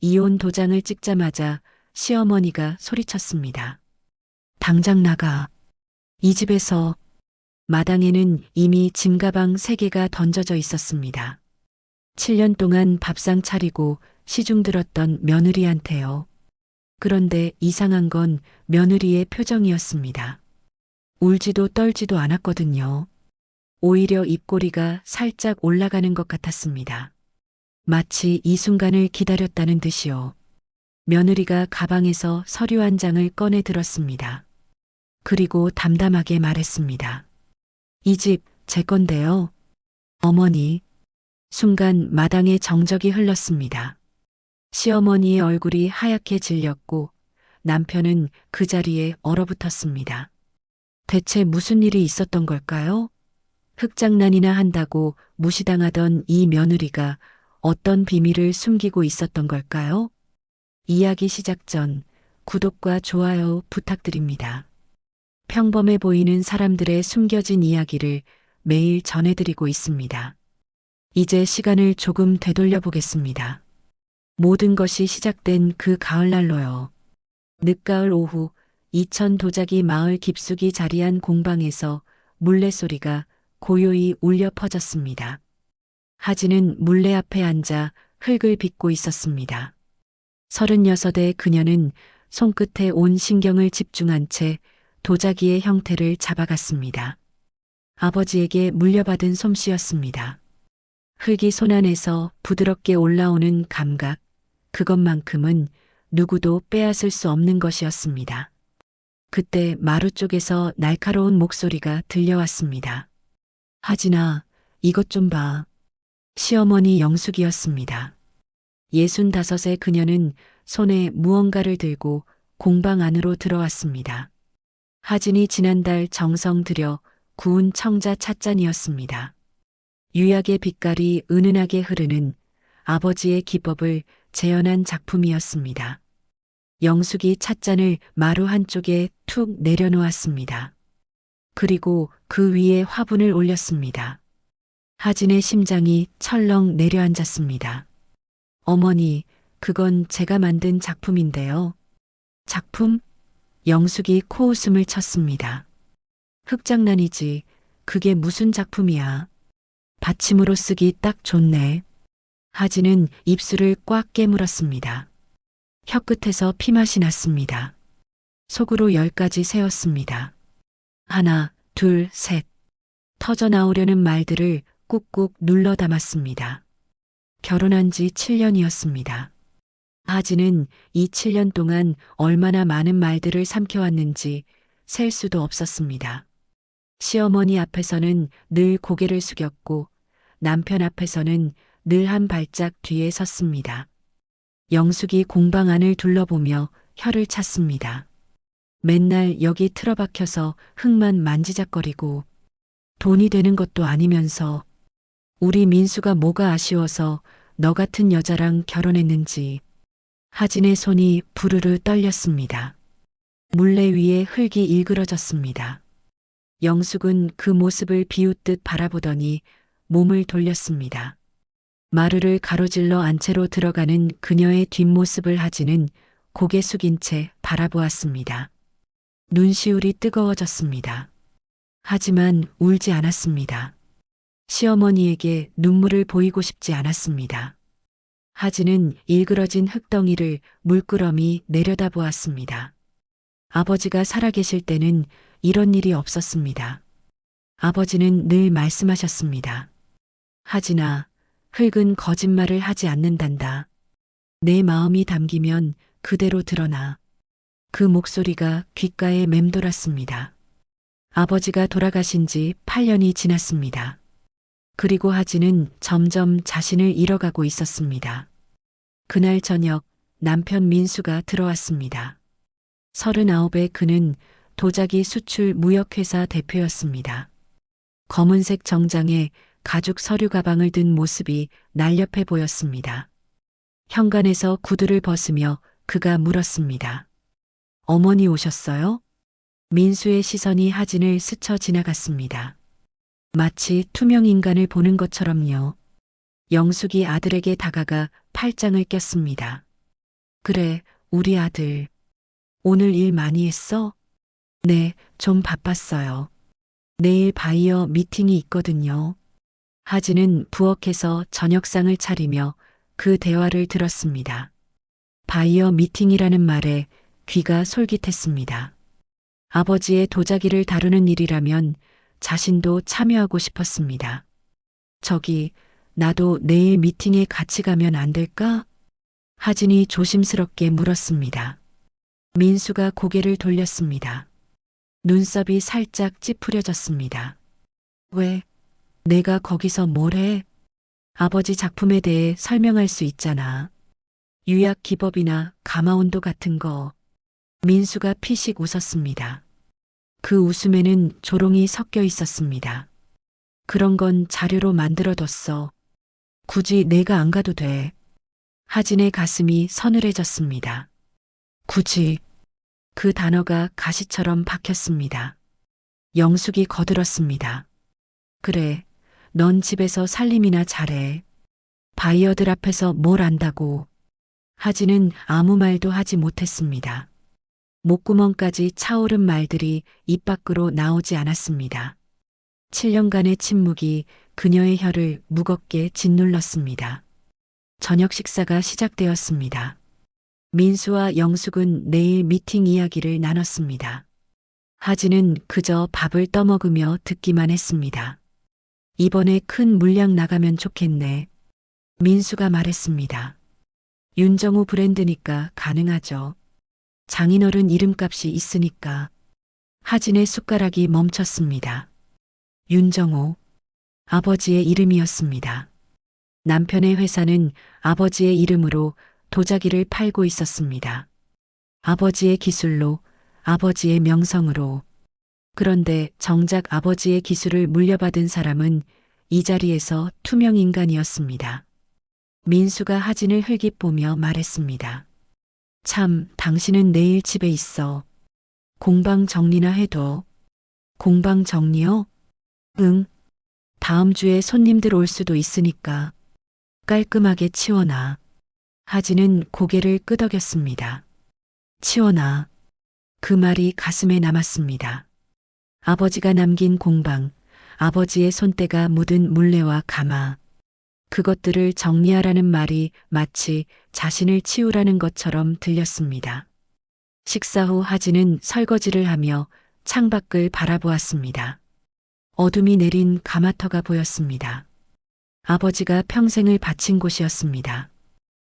이혼 도장을 찍자마자 시어머니가 소리쳤습니다. 당장 나가. 이 집에서. 마당에는 이미 짐가방 3개가 던져져 있었습니다. 7년 동안 밥상 차리고 시중 들었던 며느리한테요. 그런데 이상한 건 며느리의 표정이었습니다. 울지도 떨지도 않았거든요. 오히려 입꼬리가 살짝 올라가는 것 같았습니다. 마치 이 순간을 기다렸다는 듯이요. 며느리가 가방에서 서류 한 장을 꺼내 들었습니다. 그리고 담담하게 말했습니다. 이 집 제 건데요. 어머니. 순간 마당에 정적이 흘렀습니다. 시어머니의 얼굴이 하얗게 질렸고 남편은 그 자리에 얼어붙었습니다. 대체 무슨 일이 있었던 걸까요? 흙장난이나 한다고 무시당하던 이 며느리가 어떤 비밀을 숨기고 있었던 걸까요? 이야기 시작 전 구독과 좋아요 부탁드립니다. 평범해 보이는 사람들의 숨겨진 이야기를 매일 전해드리고 있습니다. 이제 시간을 조금 되돌려 보겠습니다. 모든 것이 시작된 그 가을날로요. 늦가을 오후 이천 도자기 마을 깊숙이 자리한 공방에서 물레소리가 고요히 울려 퍼졌습니다. 하진은 물레 앞에 앉아 흙을 빚고 있었습니다. 36의 그녀는 손끝에 온 신경을 집중한 채 도자기의 형태를 잡아갔습니다. 아버지에게 물려받은 솜씨였습니다. 흙이 손안에서 부드럽게 올라오는 감각, 그것만큼은 누구도 빼앗을 수 없는 것이었습니다. 그때 마루 쪽에서 날카로운 목소리가 들려왔습니다. 하진아, 이것 좀 봐. 시어머니 영숙이었습니다. 65의 그녀는 손에 무언가를 들고 공방 안으로 들어왔습니다. 하진이 지난달 정성 들여 구운 청자 찻잔이었습니다. 유약의 빛깔이 은은하게 흐르는 아버지의 기법을 재현한 작품이었습니다. 영숙이 찻잔을 마루 한쪽에 툭 내려놓았습니다. 그리고 그 위에 화분을 올렸습니다. 하진의 심장이 철렁 내려앉았습니다. 어머니, 그건 제가 만든 작품인데요. 작품? 영숙이 코웃음을 쳤습니다. 흙장난이지. 그게 무슨 작품이야. 받침으로 쓰기 딱 좋네. 하진은 입술을 꽉 깨물었습니다. 혀끝에서 피맛이 났습니다. 속으로 10가지 세었습니다. 하나, 둘, 셋. 터져 나오려는 말들을 꾹꾹 눌러 담았습니다. 결혼한 지 7년이었습니다. 하진은 이 7년 동안 얼마나 많은 말들을 삼켜왔는지 셀 수도 없었습니다. 시어머니 앞에서는 늘 고개를 숙였고 남편 앞에서는 늘 한 발짝 뒤에 섰습니다. 영숙이 공방 안을 둘러보며 혀를 찼습니다. 맨날 여기 틀어박혀서 흙만 만지작거리고 돈이 되는 것도 아니면서 우리 민수가 뭐가 아쉬워서 너 같은 여자랑 결혼했는지. 하진의 손이 부르르 떨렸습니다. 물레 위에 흙이 일그러졌습니다. 영숙은 그 모습을 비웃듯 바라보더니 몸을 돌렸습니다. 마루를 가로질러 안채로 들어가는 그녀의 뒷모습을 하진은 고개 숙인 채 바라보았습니다. 눈시울이 뜨거워졌습니다. 하지만 울지 않았습니다. 시어머니에게 눈물을 보이고 싶지 않았습니다. 하진은 일그러진 흙덩이를 물끄러미 내려다보았습니다. 아버지가 살아계실 때는 이런 일이 없었습니다. 아버지는 늘 말씀하셨습니다. 하진아, 흙은 거짓말을 하지 않는단다. 내 마음이 담기면 그대로 드러나. 그 목소리가 귓가에 맴돌았습니다. 아버지가 돌아가신 지 8년이 지났습니다. 그리고 하진은 점점 자신을 잃어가고 있었습니다. 그날 저녁 남편 민수가 들어왔습니다. 39의 그는 도자기 수출 무역회사 대표였습니다. 검은색 정장에 가죽 서류 가방을 든 모습이 날렵해 보였습니다. 현관에서 구두를 벗으며 그가 물었습니다. 어머니 오셨어요? 민수의 시선이 하진을 스쳐 지나갔습니다. 마치 투명 인간을 보는 것처럼요. 영숙이 아들에게 다가가 팔짱을 꼈습니다. 그래, 우리 아들. 오늘 일 많이 했어? 네, 좀 바빴어요. 내일 바이어 미팅이 있거든요. 하진은 부엌에서 저녁상을 차리며 그 대화를 들었습니다. 바이어 미팅이라는 말에 귀가 솔깃했습니다. 아버지의 도자기를 다루는 일이라면 자신도 참여하고 싶었습니다. 저기, 나도 내일 미팅에 같이 가면 안 될까? 하진이 조심스럽게 물었습니다. 민수가 고개를 돌렸습니다. 눈썹이 살짝 찌푸려졌습니다. 왜? 내가 거기서 뭘 해? 아버지 작품에 대해 설명할 수 있잖아. 유약 기법이나 가마온도 같은 거. 민수가 피식 웃었습니다. 그 웃음에는 조롱이 섞여 있었습니다. 그런 건 자료로 만들어뒀어. 굳이 내가 안 가도 돼. 하진의 가슴이 서늘해졌습니다. 굳이. 그 단어가 가시처럼 박혔습니다. 영숙이 거들었습니다. 그래, 넌 집에서 살림이나 잘해. 바이어들 앞에서 뭘 안다고. 하진은 아무 말도 하지 못했습니다. 목구멍까지 차오른 말들이 입 밖으로 나오지 않았습니다. 7년간의 침묵이 그녀의 혀를 무겁게 짓눌렀습니다. 저녁 식사가 시작되었습니다. 민수와 영숙은 내일 미팅 이야기를 나눴습니다. 하진은 그저 밥을 떠먹으며 듣기만 했습니다. 이번에 큰 물량 나가면 좋겠네. 민수가 말했습니다. 윤정우 브랜드니까 가능하죠. 장인어른 이름값이 있으니까. 하진의 숟가락이 멈췄습니다. 윤정우. 아버지의 이름이었습니다. 남편의 회사는 아버지의 이름으로 도자기를 팔고 있었습니다. 아버지의 기술로, 아버지의 명성으로. 그런데 정작 아버지의 기술을 물려받은 사람은 이 자리에서 투명 인간이었습니다. 민수가 하진을 흘깃 보며 말했습니다. 참, 당신은 내일 집에 있어. 공방 정리나 해둬. 공방 정리요? 응. 다음 주에 손님들 올 수도 있으니까 깔끔하게 치워놔. 하진은 고개를 끄덕였습니다. 치워놔. 그 말이 가슴에 남았습니다. 아버지가 남긴 공방, 아버지의 손때가 묻은 물레와 가마. 그것들을 정리하라는 말이 마치 자신을 치우라는 것처럼 들렸습니다. 식사 후 하진은 설거지를 하며 창밖을 바라보았습니다. 어둠이 내린 가마터가 보였습니다. 아버지가 평생을 바친 곳이었습니다.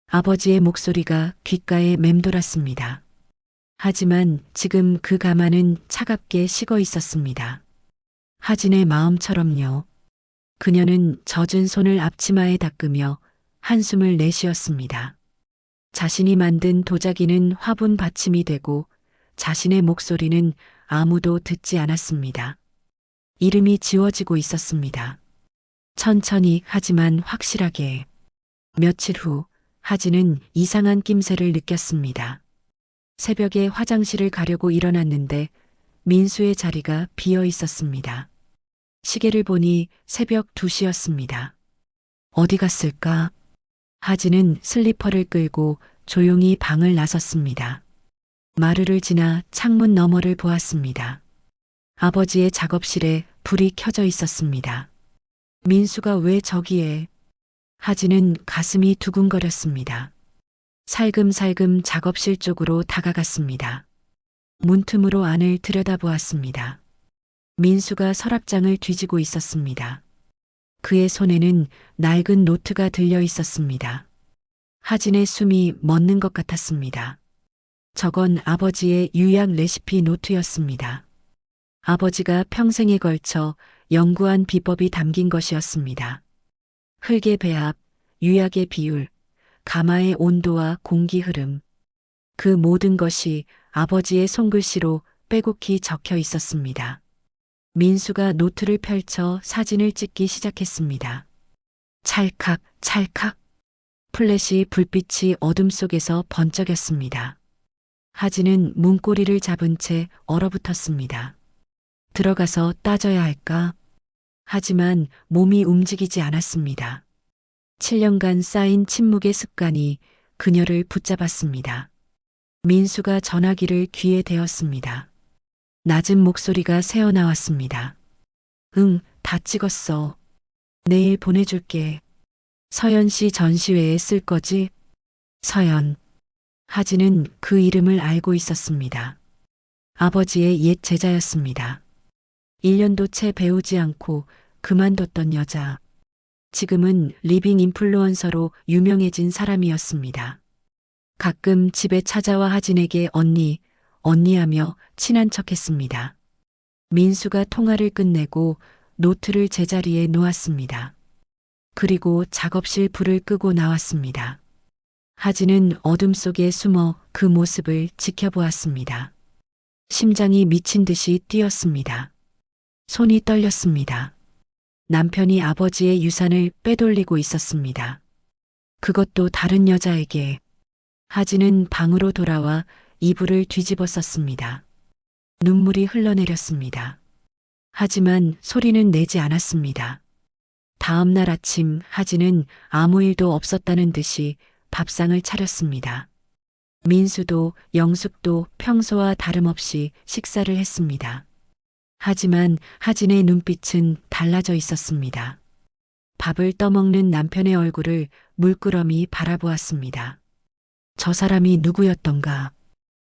아버지의 목소리가 귓가에 맴돌았습니다. 하지만 지금 그 가마는 차갑게 식어 있었습니다. 하진의 마음처럼요. 그녀는 젖은 손을 앞치마에 닦으며 한숨을 내쉬었습니다. 자신이 만든 도자기는 화분 받침이 되고 자신의 목소리는 아무도 듣지 않았습니다. 이름이 지워지고 있었습니다. 천천히 하지만 확실하게. 며칠 후 하진은 이상한 낌새를 느꼈습니다. 새벽에 화장실을 가려고 일어났는데 민수의 자리가 비어 있었습니다. 시계를 보니 새벽 2시였습니다. 어디 갔을까? 하진은 슬리퍼를 끌고 조용히 방을 나섰습니다. 마루를 지나 창문 너머를 보았습니다. 아버지의 작업실에 불이 켜져 있었습니다. 민수가 왜 저기에? 하진은 가슴이 두근거렸습니다. 살금살금 작업실 쪽으로 다가갔습니다. 문틈으로 안을 들여다보았습니다. 민수가 서랍장을 뒤지고 있었습니다. 그의 손에는 낡은 노트가 들려 있었습니다. 하진의 숨이 멎는 것 같았습니다. 저건 아버지의 유약 레시피 노트였습니다. 아버지가 평생에 걸쳐 연구한 비법이 담긴 것이었습니다. 흙의 배합, 유약의 비율, 가마의 온도와 공기 흐름. 그 모든 것이 아버지의 손글씨로 빼곡히 적혀 있었습니다. 민수가 노트를 펼쳐 사진을 찍기 시작했습니다. 찰칵, 찰칵. 플래시 불빛이 어둠 속에서 번쩍였습니다. 하진은 문고리를 잡은 채 얼어붙었습니다. 들어가서 따져야 할까? 하지만 몸이 움직이지 않았습니다. 7년간 쌓인 침묵의 습관이 그녀를 붙잡았습니다. 민수가 전화기를 귀에 대었습니다. 낮은 목소리가 새어나왔습니다. 응, 다 찍었어. 내일 보내줄게. 서연 씨 전시회에 쓸 거지? 서연. 하진은 그 이름을 알고 있었습니다. 아버지의 옛 제자였습니다. 1년도 채 배우지 않고 그만뒀던 여자. 지금은 리빙 인플루언서로 유명해진 사람이었습니다. 가끔 집에 찾아와 하진에게 언니, 언니하며 친한 척했습니다. 민수가 통화를 끝내고 노트를 제자리에 놓았습니다. 그리고 작업실 불을 끄고 나왔습니다. 하진은 어둠 속에 숨어 그 모습을 지켜보았습니다. 심장이 미친 듯이 뛰었습니다. 손이 떨렸습니다. 남편이 아버지의 유산을 빼돌리고 있었습니다. 그것도 다른 여자에게. 하진은 방으로 돌아와 이불을 뒤집어 썼습니다. 눈물이 흘러내렸습니다. 하지만 소리는 내지 않았습니다. 다음 날 아침 하진은 아무 일도 없었다는 듯이 밥상을 차렸습니다. 민수도 영숙도 평소와 다름없이 식사를 했습니다. 하지만 하진의 눈빛은 달라져 있었습니다. 밥을 떠먹는 남편의 얼굴을 물끄러미 바라보았습니다. 저 사람이 누구였던가.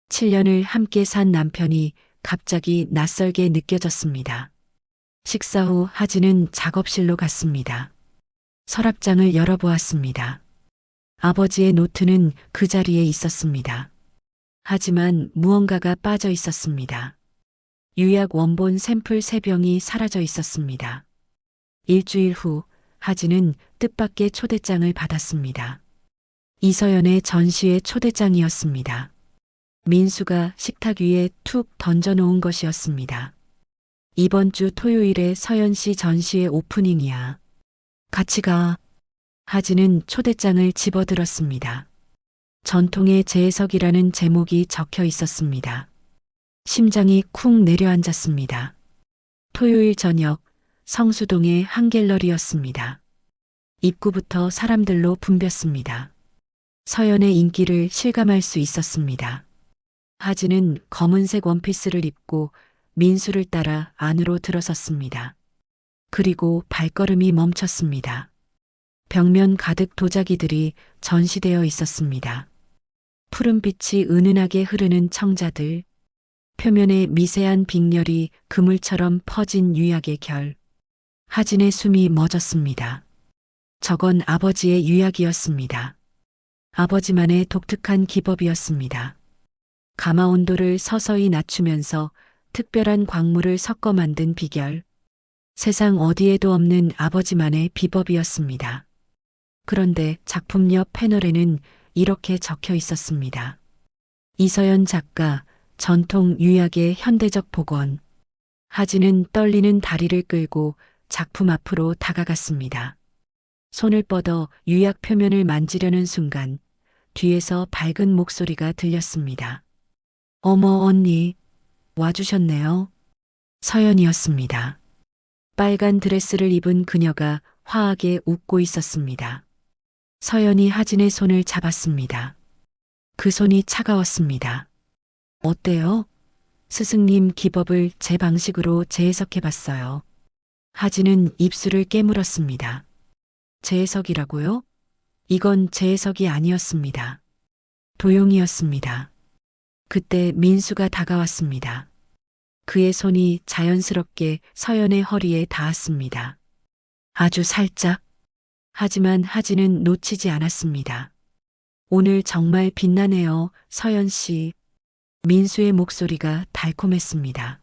7년을 함께 산 남편이 갑자기 낯설게 느껴졌습니다. 식사 후 하진은 작업실로 갔습니다. 서랍장을 열어보았습니다. 아버지의 노트는 그 자리에 있었습니다. 하지만 무언가가 빠져 있었습니다. 유약 원본 샘플 3병이 사라져 있었습니다. 일주일 후 하진은 뜻밖의 초대장을 받았습니다. 이서연의 전시회 초대장이었습니다. 민수가 식탁 위에 툭 던져놓은 것이었습니다. 이번 주 토요일에 서연 씨 전시회 오프닝이야. 같이 가. 하진은 초대장을 집어들었습니다. 전통의 재해석이라는 제목이 적혀 있었습니다. 심장이 쿵 내려앉았습니다. 토요일 저녁 성수동의 한 갤러리였습니다. 입구부터 사람들로 붐볐습니다. 서연의 인기를 실감할 수 있었습니다. 하진은 검은색 원피스를 입고 민수를 따라 안으로 들어섰습니다. 그리고 발걸음이 멈췄습니다. 벽면 가득 도자기들이 전시되어 있었습니다. 푸른빛이 은은하게 흐르는 청자들, 표면에 미세한 빅렬이 그물처럼 퍼진 유약의 결. 하진의 숨이 멎었습니다. 저건 아버지의 유약이었습니다. 아버지만의 독특한 기법이었습니다. 가마 온도를 서서히 낮추면서 특별한 광물을 섞어 만든 비결. 세상 어디에도 없는 아버지만의 비법이었습니다. 그런데 작품 옆 패널에는 이렇게 적혀 있었습니다. 이서연 작가, 전통 유약의 현대적 복원. 하진은 떨리는 다리를 끌고 작품 앞으로 다가갔습니다. 손을 뻗어 유약 표면을 만지려는 순간 뒤에서 밝은 목소리가 들렸습니다. 어머 언니, 와주셨네요. 서연이었습니다. 빨간 드레스를 입은 그녀가 화하게 웃고 있었습니다. 서연이 하진의 손을 잡았습니다. 그 손이 차가웠습니다. 어때요? 스승님 기법을 제 방식으로 재해석해봤어요. 하진은 입술을 깨물었습니다. 재해석이라고요? 이건 재해석이 아니었습니다. 도용이었습니다. 그때 민수가 다가왔습니다. 그의 손이 자연스럽게 서연의 허리에 닿았습니다. 아주 살짝. 하지만 하진은 놓치지 않았습니다. 오늘 정말 빛나네요, 서연 씨. 민수의 목소리가 달콤했습니다.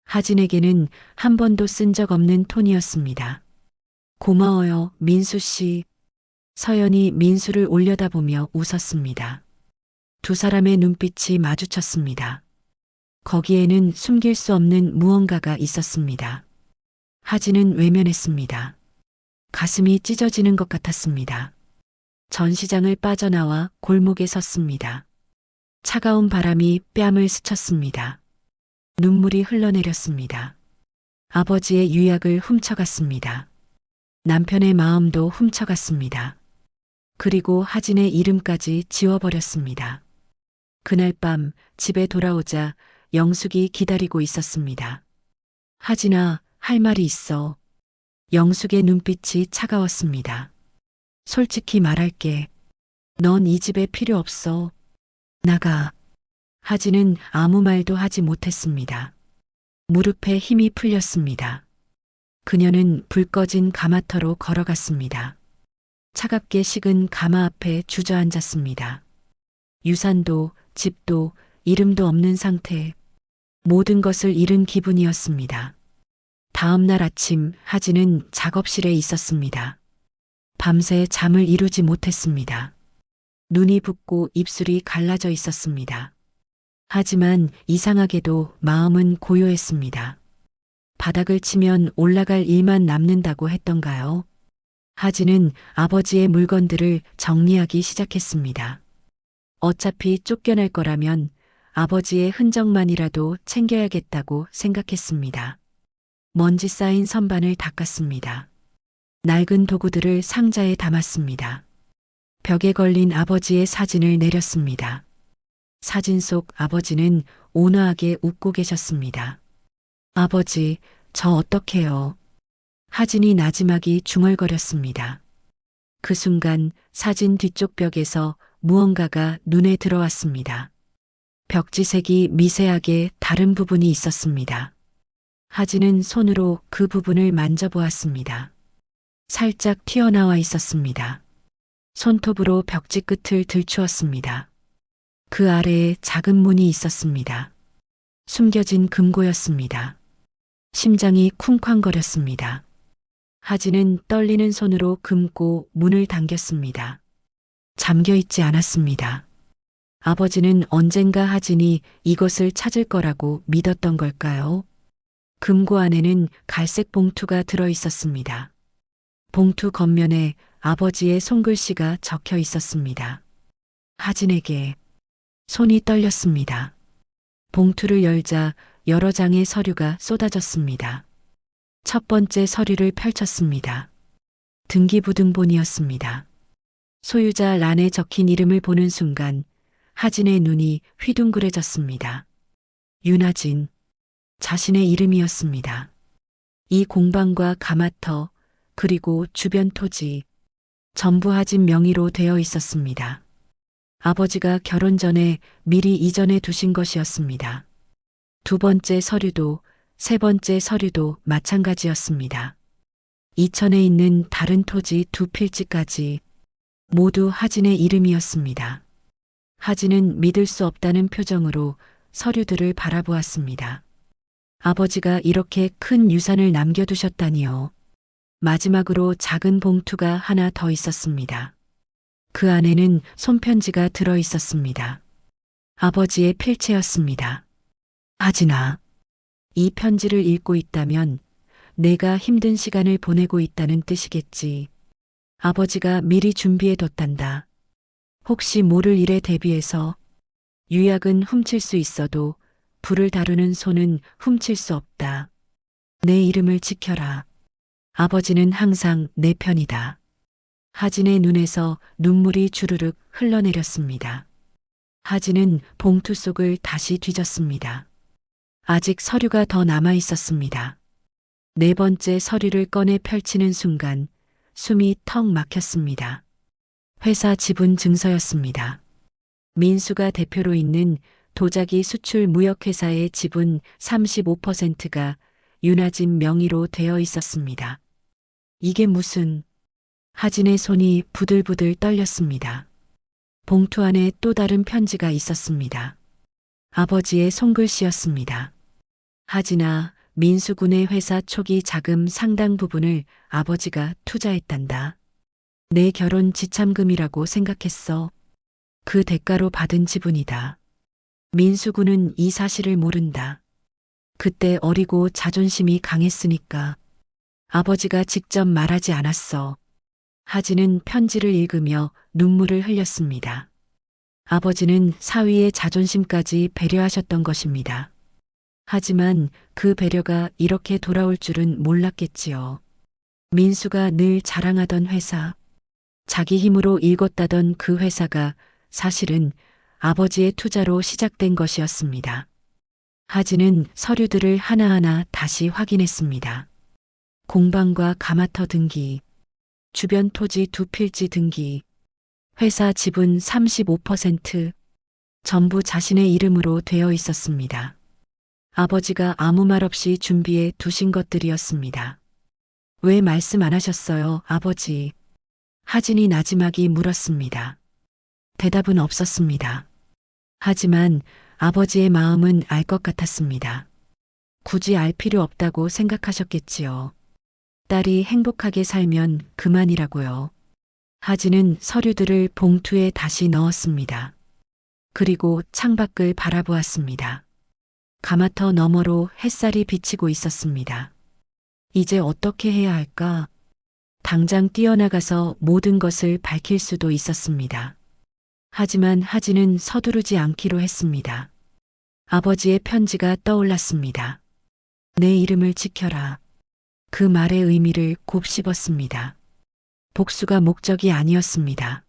하진에게는 한 번도 쓴 적 없는 톤이었습니다. 고마워요, 민수 씨. 서연이 민수를 올려다보며 웃었습니다. 두 사람의 눈빛이 마주쳤습니다. 거기에는 숨길 수 없는 무언가가 있었습니다. 하진은 외면했습니다. 가슴이 찢어지는 것 같았습니다. 전시장을 빠져나와 골목에 섰습니다. 차가운 바람이 뺨을 스쳤습니다. 눈물이 흘러내렸습니다. 아버지의 유약을 훔쳐갔습니다. 남편의 마음도 훔쳐갔습니다. 그리고 하진의 이름까지 지워버렸습니다. 그날 밤 집에 돌아오자 영숙이 기다리고 있었습니다. 하진아, 할 말이 있어. 영숙의 눈빛이 차가웠습니다. 솔직히 말할게. 넌 이 집에 필요 없어. 나가. 하진은 아무 말도 하지 못했습니다. 무릎에 힘이 풀렸습니다. 그녀는 불 꺼진 가마터로 걸어갔습니다. 차갑게 식은 가마 앞에 주저앉았습니다. 유산도, 집도, 이름도 없는 상태. 모든 것을 잃은 기분이었습니다. 다음 날 아침 하진은 작업실에 있었습니다. 밤새 잠을 이루지 못했습니다. 눈이 붓고 입술이 갈라져 있었습니다. 하지만 이상하게도 마음은 고요했습니다. 바닥을 치면 올라갈 일만 남는다고 했던가요? 하진은 아버지의 물건들을 정리하기 시작했습니다. 어차피 쫓겨날 거라면 아버지의 흔적만이라도 챙겨야겠다고 생각했습니다. 먼지 쌓인 선반을 닦았습니다. 낡은 도구들을 상자에 담았습니다. 벽에 걸린 아버지의 사진을 내렸습니다. 사진 속 아버지는 온화하게 웃고 계셨습니다. 아버지, 저 어떡해요? 하진이 나지막이 중얼거렸습니다. 그 순간 사진 뒤쪽 벽에서 무언가가 눈에 들어왔습니다. 벽지색이 미세하게 다른 부분이 있었습니다. 하진은 손으로 그 부분을 만져보았습니다. 살짝 튀어나와 있었습니다. 손톱으로 벽지 끝을 들추었습니다. 그 아래에 작은 문이 있었습니다. 숨겨진 금고였습니다. 심장이 쿵쾅거렸습니다. 하진은 떨리는 손으로 금고 문을 당겼습니다. 잠겨 있지 않았습니다. 아버지는 언젠가 하진이 이것을 찾을 거라고 믿었던 걸까요? 금고 안에는 갈색 봉투가 들어 있었습니다. 봉투 겉면에 아버지의 손글씨가 적혀 있었습니다. 하진에게. 손이 떨렸습니다. 봉투를 열자 여러 장의 서류가 쏟아졌습니다. 첫 번째 서류를 펼쳤습니다. 등기부등본이었습니다. 소유자 란에 적힌 이름을 보는 순간 하진의 눈이 휘둥그레졌습니다. 윤하진, 자신의 이름이었습니다. 이 공방과 가마터, 그리고 주변 토지, 전부 하진 명의로 되어 있었습니다. 아버지가 결혼 전에 미리 이전해 두신 것이었습니다. 두 번째 서류도, 세 번째 서류도 마찬가지였습니다. 이천에 있는 다른 토지 두 필지까지 모두 하진의 이름이었습니다. 하진은 믿을 수 없다는 표정으로 서류들을 바라보았습니다. 아버지가 이렇게 큰 유산을 남겨두셨다니요. 마지막으로 작은 봉투가 하나 더 있었습니다. 그 안에는 손편지가 들어 있었습니다. 아버지의 필체였습니다. 하진아, 이 편지를 읽고 있다면 내가 힘든 시간을 보내고 있다는 뜻이겠지. 아버지가 미리 준비해 뒀단다. 혹시 모를 일에 대비해서 유약은 훔칠 수 있어도 불을 다루는 손은 훔칠 수 없다. 내 이름을 지켜라. 아버지는 항상 내 편이다. 하진의 눈에서 눈물이 주르륵 흘러내렸습니다. 하진은 봉투 속을 다시 뒤졌습니다. 아직 서류가 더 남아 있었습니다. 네 번째 서류를 꺼내 펼치는 순간 숨이 턱 막혔습니다. 회사 지분 증서였습니다. 민수가 대표로 있는 도자기 수출 무역회사의 지분 35%가 윤하진 명의로 되어 있었습니다. 이게 무슨... 하진의 손이 부들부들 떨렸습니다. 봉투 안에 또 다른 편지가 있었습니다. 아버지의 손글씨였습니다. 하진아, 민수군의 회사 초기 자금 상당 부분을 아버지가 투자했단다. 내 결혼 지참금이라고 생각했어. 그 대가로 받은 지분이다. 민수군은 이 사실을 모른다. 그때 어리고 자존심이 강했으니까 아버지가 직접 말하지 않았어. 하진은 편지를 읽으며 눈물을 흘렸습니다. 아버지는 사위의 자존심까지 배려하셨던 것입니다. 하지만 그 배려가 이렇게 돌아올 줄은 몰랐겠지요. 민수가 늘 자랑하던 회사, 자기 힘으로 일궜다던 그 회사가 사실은 아버지의 투자로 시작된 것이었습니다. 하진은 서류들을 하나하나 다시 확인했습니다. 공방과 가마터 등기, 주변 토지 2필지 등기, 회사 지분 35% 전부 자신의 이름으로 되어 있었습니다. 아버지가 아무 말 없이 준비해 두신 것들이었습니다. 왜 말씀 안 하셨어요, 아버지? 하진이 나지막이 물었습니다. 대답은 없었습니다. 하지만 아버지의 마음은 알 것 같았습니다. 굳이 알 필요 없다고 생각하셨겠지요. 딸이 행복하게 살면 그만이라고요. 하진은 서류들을 봉투에 다시 넣었습니다. 그리고 창밖을 바라보았습니다. 가마터 너머로 햇살이 비치고 있었습니다. 이제 어떻게 해야 할까? 당장 뛰어나가서 모든 것을 밝힐 수도 있었습니다. 하지만 하진은 서두르지 않기로 했습니다. 아버지의 편지가 떠올랐습니다. 내 이름을 지켜라. 그 말의 의미를 곱씹었습니다. 복수가 목적이 아니었습니다.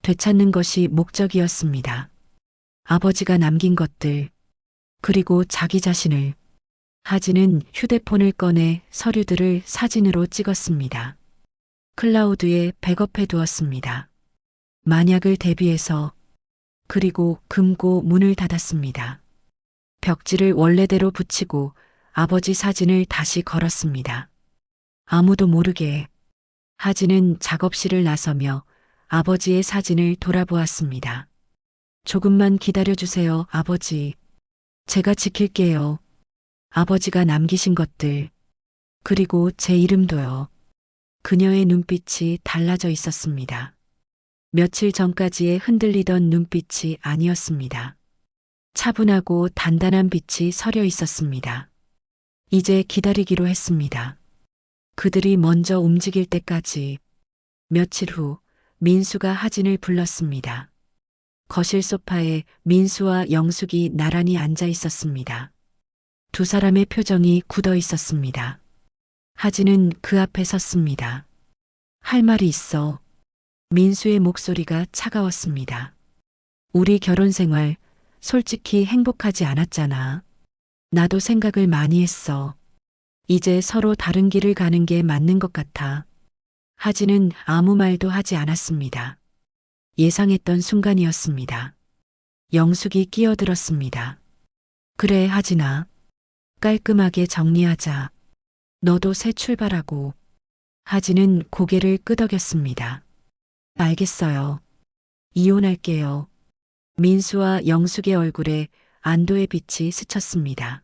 되찾는 것이 목적이었습니다. 아버지가 남긴 것들, 그리고 자기 자신을. 하진은 휴대폰을 꺼내 서류들을 사진으로 찍었습니다. 클라우드에 백업해 두었습니다. 만약을 대비해서. 그리고 금고 문을 닫았습니다. 벽지를 원래대로 붙이고 아버지 사진을 다시 걸었습니다. 아무도 모르게. 하진은 작업실을 나서며 아버지의 사진을 돌아보았습니다. 조금만 기다려주세요, 아버지. 제가 지킬게요. 아버지가 남기신 것들, 그리고 제 이름도요. 그녀의 눈빛이 달라져 있었습니다. 며칠 전까지의 흔들리던 눈빛이 아니었습니다. 차분하고 단단한 빛이 서려 있었습니다. 이제 기다리기로 했습니다. 그들이 먼저 움직일 때까지. 며칠 후 민수가 하진을 불렀습니다. 거실 소파에 민수와 영숙이 나란히 앉아 있었습니다. 두 사람의 표정이 굳어 있었습니다. 하진은 그 앞에 섰습니다. 할 말이 있어. 민수의 목소리가 차가웠습니다. 우리 결혼 생활 솔직히 행복하지 않았잖아. 나도 생각을 많이 했어. 이제 서로 다른 길을 가는 게 맞는 것 같아. 하진은 아무 말도 하지 않았습니다. 예상했던 순간이었습니다. 영숙이 끼어들었습니다. 그래, 하진아. 깔끔하게 정리하자. 너도 새 출발하고. 하진은 고개를 끄덕였습니다. 알겠어요. 이혼할게요. 민수와 영숙의 얼굴에 안도의 빛이 스쳤습니다.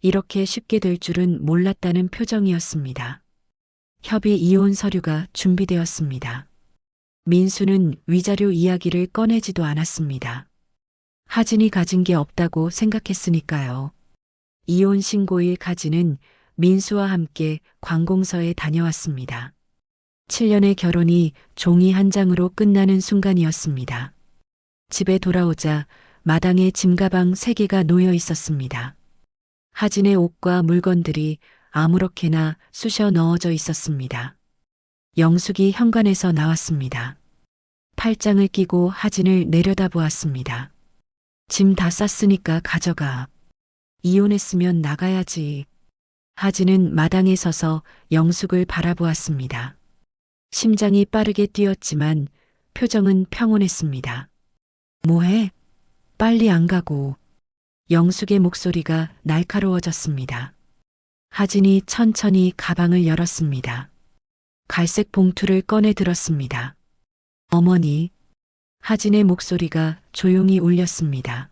이렇게 쉽게 될 줄은 몰랐다는 표정이었습니다. 협의 이혼 서류가 준비되었습니다. 민수는 위자료 이야기를 꺼내지도 않았습니다. 하진이 가진 게 없다고 생각했으니까요. 이혼 신고일 가진은 민수와 함께 관공서에 다녀왔습니다. 7년의 결혼이 종이 한 장으로 끝나는 순간이었습니다. 집에 돌아오자 마당에 짐가방 3개가 놓여 있었습니다. 하진의 옷과 물건들이 아무렇게나 쑤셔 넣어져 있었습니다. 영숙이 현관에서 나왔습니다. 팔짱을 끼고 하진을 내려다보았습니다. 짐 다 쌌으니까 가져가. 이혼했으면 나가야지. 하진은 마당에 서서 영숙을 바라보았습니다. 심장이 빠르게 뛰었지만 표정은 평온했습니다. 뭐해? 빨리 안 가고. 영숙의 목소리가 날카로워졌습니다. 하진이 천천히 가방을 열었습니다. 갈색 봉투를 꺼내 들었습니다. 어머니. 하진의 목소리가 조용히 울렸습니다.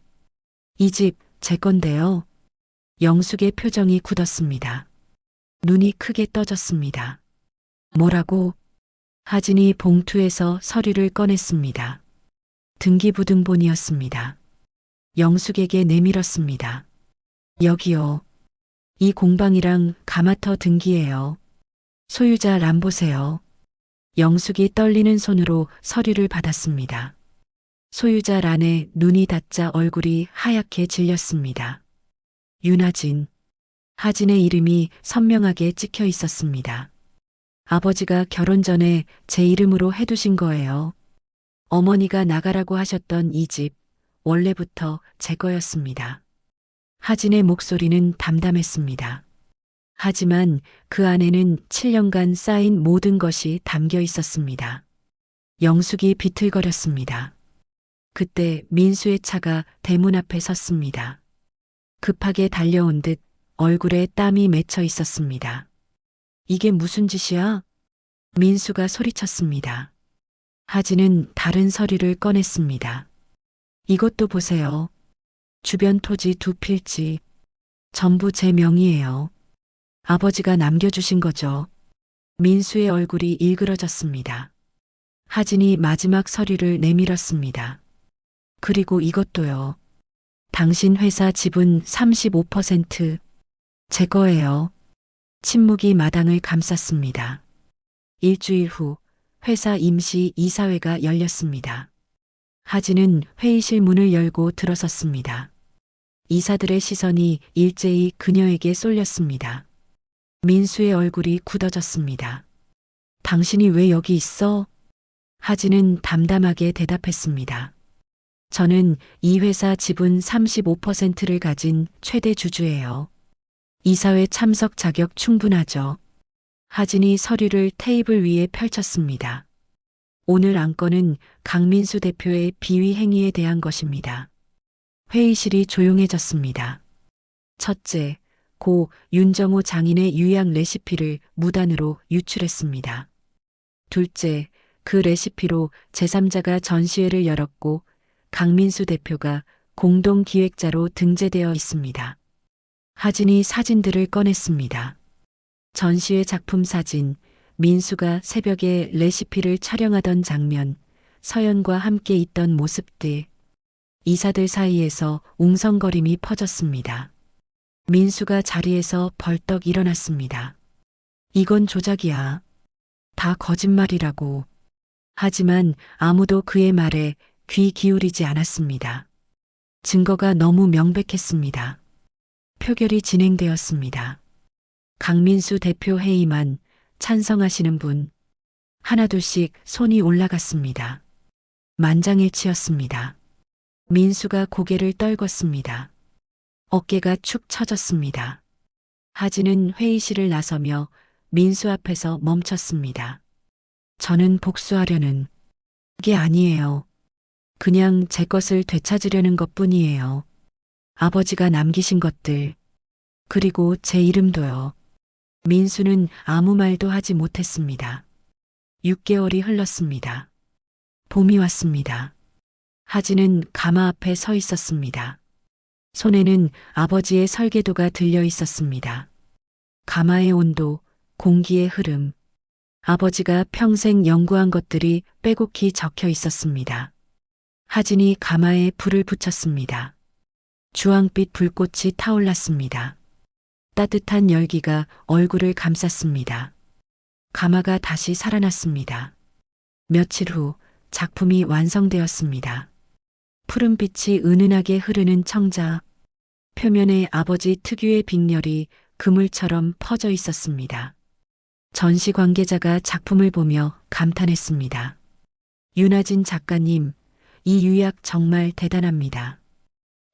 이 집 제 건데요. 영숙의 표정이 굳었습니다. 눈이 크게 떠졌습니다. 뭐라고? 하진이 봉투에서 서류를 꺼냈습니다. 등기부등본이었습니다. 영숙에게 내밀었습니다. 여기요. 이 공방이랑 가마터 등기예요. 소유자 란 보세요. 영숙이 떨리는 손으로 서류를 받았습니다. 소유자 란에 눈이 닿자 얼굴이 하얗게 질렸습니다. 윤하진. 하진의 이름이 선명하게 찍혀 있었습니다. 아버지가 결혼 전에 제 이름으로 해두신 거예요. 어머니가 나가라고 하셨던 이 집, 원래부터 제 거였습니다. 하진의 목소리는 담담했습니다. 하지만 그 안에는 7년간 쌓인 모든 것이 담겨 있었습니다. 영숙이 비틀거렸습니다. 그때 민수의 차가 대문 앞에 섰습니다. 급하게 달려온 듯 얼굴에 땀이 맺혀 있었습니다. 이게 무슨 짓이야? 민수가 소리쳤습니다. 하진은 다른 서류를 꺼냈습니다. 이것도 보세요. 주변 토지 2필지. 전부 제 명의예요. 아버지가 남겨주신 거죠. 민수의 얼굴이 일그러졌습니다. 하진이 마지막 서류를 내밀었습니다. 그리고 이것도요. 당신 회사 지분 35% 제 거예요. 침묵이 마당을 감쌌습니다. 일주일 후 회사 임시 이사회가 열렸습니다. 하진은 회의실 문을 열고 들어섰습니다. 이사들의 시선이 일제히 그녀에게 쏠렸습니다. 민수의 얼굴이 굳어졌습니다. 당신이 왜 여기 있어? 하진은 담담하게 대답했습니다. 저는 이 회사 지분 35%를 가진 최대 주주예요. 이사회 참석 자격 충분하죠. 하진이 서류를 테이블 위에 펼쳤습니다. 오늘 안건은 강민수 대표의 비위 행위에 대한 것입니다. 회의실이 조용해졌습니다. 첫째, 고 윤정호 장인의 유약 레시피를 무단으로 유출했습니다. 둘째, 그 레시피로 제3자가 전시회를 열었고 강민수 대표가 공동 기획자로 등재되어 있습니다. 하진이 사진들을 꺼냈습니다. 전시회 작품 사진, 민수가 새벽에 레시피를 촬영하던 장면, 서연과 함께 있던 모습들. 이사들 사이에서 웅성거림이 퍼졌습니다. 민수가 자리에서 벌떡 일어났습니다. 이건 조작이야. 다 거짓말이라고. 하지만 아무도 그의 말에 귀 기울이지 않았습니다. 증거가 너무 명백했습니다. 표결이 진행되었습니다. 강민수 대표 회의만 찬성하시는 분, 하나둘씩 손이 올라갔습니다. 만장일치였습니다. 민수가 고개를 떨궜습니다. 어깨가 축 처졌습니다. 하진은 회의실을 나서며 민수 앞에서 멈췄습니다. 저는 복수하려는 게 아니에요. 그냥 제 것을 되찾으려는 것뿐이에요. 아버지가 남기신 것들, 그리고 제 이름도요. 민수는 아무 말도 하지 못했습니다. 6개월이 흘렀습니다. 봄이 왔습니다. 하진은 가마 앞에 서 있었습니다. 손에는 아버지의 설계도가 들려 있었습니다. 가마의 온도, 공기의 흐름, 아버지가 평생 연구한 것들이 빼곡히 적혀 있었습니다. 하진이 가마에 불을 붙였습니다. 주황빛 불꽃이 타올랐습니다. 따뜻한 열기가 얼굴을 감쌌습니다. 가마가 다시 살아났습니다. 며칠 후 작품이 완성되었습니다. 푸른빛이 은은하게 흐르는 청자, 표면에 아버지 특유의 빅렬이 그물처럼 퍼져 있었습니다. 전시 관계자가 작품을 보며 감탄했습니다. 윤하진 작가님, 이 유약 정말 대단합니다.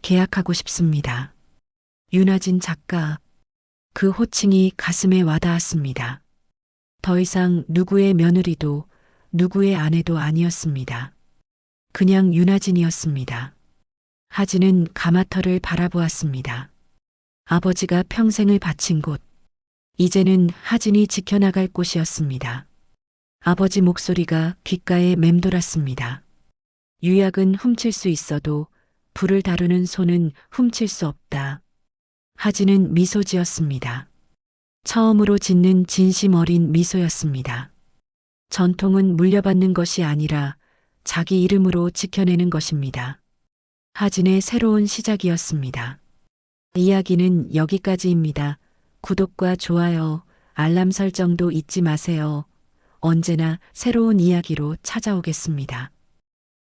계약하고 싶습니다. 윤하진 작가, 그 호칭이 가슴에 와닿았습니다. 더 이상 누구의 며느리도 누구의 아내도 아니었습니다. 그냥 윤하진이었습니다. 하진은 가마터를 바라보았습니다. 아버지가 평생을 바친 곳, 이제는 하진이 지켜나갈 곳이었습니다. 아버지 목소리가 귓가에 맴돌았습니다. 유약은 훔칠 수 있어도 불을 다루는 손은 훔칠 수 없다. 하진은 미소 지었습니다. 처음으로 짓는 진심 어린 미소였습니다. 전통은 물려받는 것이 아니라 자기 이름으로 지켜내는 것입니다. 하진의 새로운 시작이었습니다. 이야기는 여기까지입니다. 구독과 좋아요, 알람 설정도 잊지 마세요. 언제나 새로운 이야기로 찾아오겠습니다.